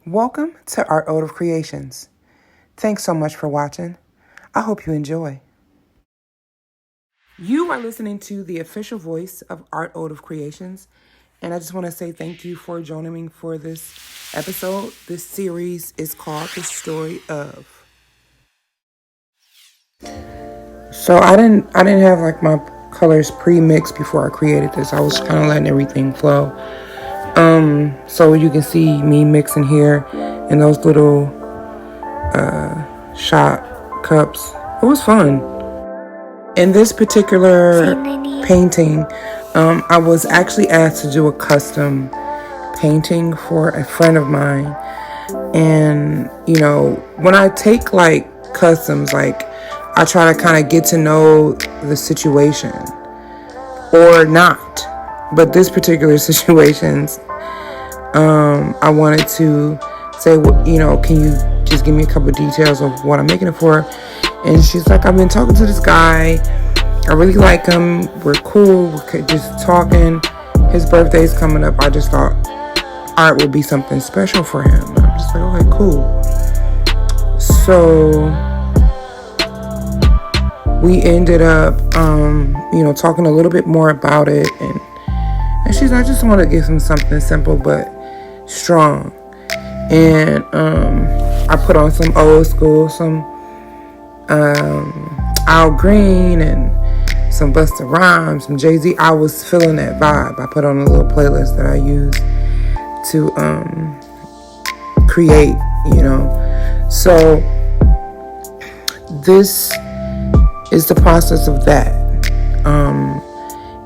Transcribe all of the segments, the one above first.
Welcome to Artotive Creations. Thanks so much for watching. I hope you enjoy. You are listening to the official voice of Artotive Creations, and I just want to say thank you for joining me for this episode. This series is called The Story of. So I didn't have like my colors pre-mixed before I created this. I was kind of letting everything flow. So you can see me mixing here in those little shot cups. It was fun. In this particular painting, I was actually asked to do a custom painting for a friend of mine. And, you know, when I take like customs, like I try to kind of get to know the situation or not. But this particular situations, I wanted to say, you know, can you just give me a couple of details of what I'm making it for? And she's like, I've been talking to this guy. I really like him. We're cool. We're just talking. His birthday's coming up. I just thought art would be something special for him. I'm just like, okay, cool. So we ended up, you know, talking a little bit more about it. And she's like, I just want to give him something simple but strong. And I put on some old school, some Al Green and some Busta Rhymes, some Jay-Z. I was feeling that vibe. I put on a little playlist that I use to create, you know. So this is the process of that.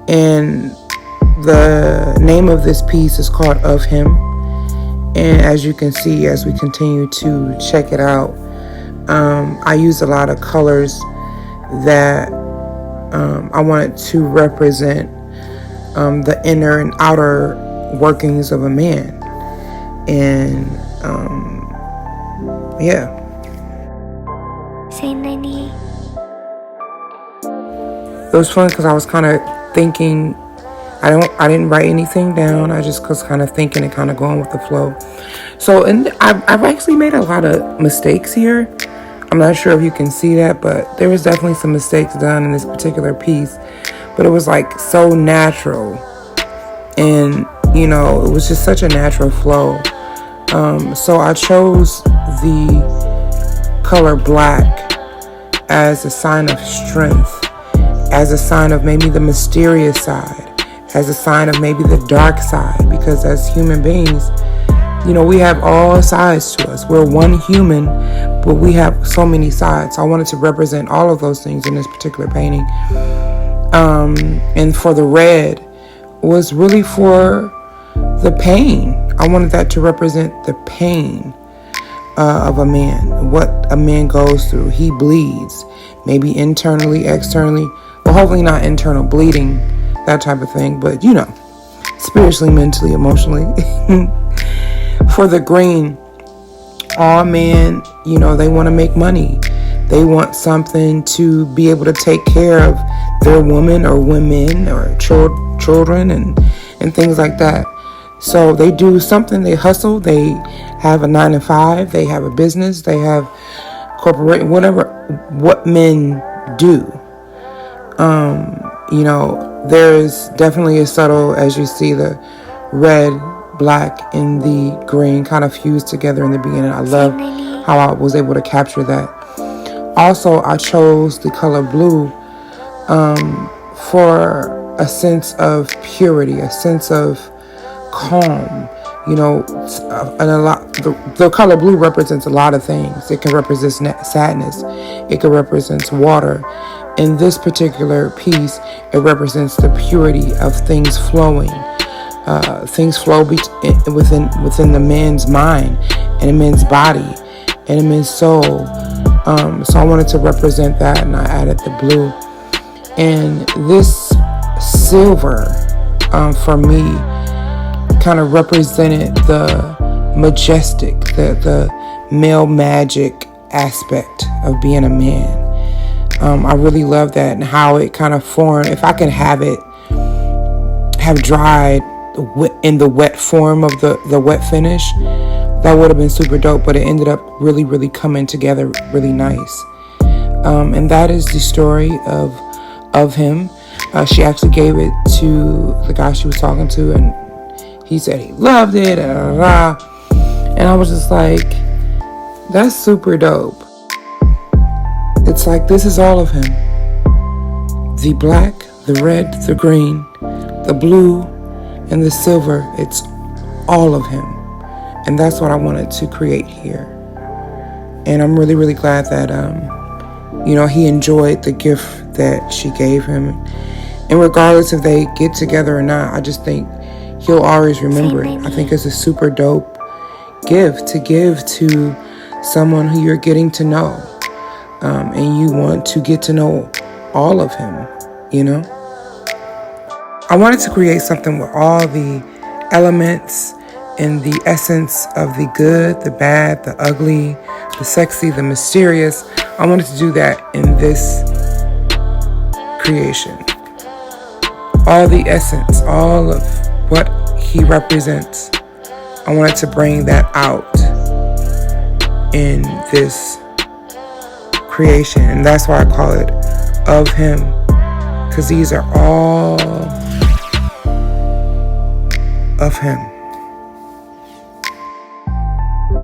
And the name of this piece is called Of Him. And as you can see, as we continue to check it out, I use a lot of colors that I wanted to represent the inner and outer workings of a man. And yeah. It was fun because I was kind of thinking. I didn't write anything down. I just was kind of thinking and kind of going with the flow. So, and I've actually made a lot of mistakes here. I'm not sure if you can see that, but there was definitely some mistakes done in this particular piece. But it was like so natural. And, you know, it was just such a natural flow. So I chose the color black as a sign of strength, as a sign of maybe the mysterious side, as a sign of maybe the dark side, because as human beings, you know, we have all sides to us. We're one human, but we have so many sides. I wanted to represent all of those things in this particular painting. And for the red was really for the pain. I wanted that to represent the pain of a man, what a man goes through. He bleeds, maybe internally, externally. Well, hopefully not internal bleeding, that type of thing, but you know, spiritually, mentally, emotionally. For the green, all men, you know, they want to make money. They want something to be able to take care of their woman or women or children and things like that. So they do something, they hustle, they have a 9-to-5, they have a business, they have corporate, whatever, what men do. You know, there's definitely a subtle, as you see the red, black, and the green kind of fused together in the beginning. I love how I was able to capture that. Also, I chose the color blue for a sense of purity, a sense of calm. You know, and a lot. The color blue represents a lot of things. It can represent sadness. It can represent water. In this particular piece, it represents the purity of things flowing. Things flow within the man's mind and a man's body and a man's soul. So I wanted to represent that, and I added the blue. And this silver, for me, kind of represented the majestic, the male magic aspect of being a man. I really love that and how it kind of formed. If I could have dried in the wet form of the wet finish, that would have been super dope, but it ended up really, really coming together really nice. And that is the story of him. She actually gave it to the guy she was talking to, and he said he loved it, and I was just like, that's super dope. It's like, this is all of him. The black, the red, the green, the blue, and the silver. It's all of him. And that's what I wanted to create here. And I'm really, really glad that, he enjoyed the gift that she gave him. And regardless if they get together or not, I just think he'll always remember it. I think it's a super dope gift to give to someone who you're getting to know. And you want to get to know all of him, I wanted to create something with all the elements and the essence of the good, the bad, the ugly, the sexy, the mysterious. I wanted to do that in this creation. All the essence, all of what he represents, I wanted to bring that out in this creation. And that's why I call it Of Him, because these are all of him.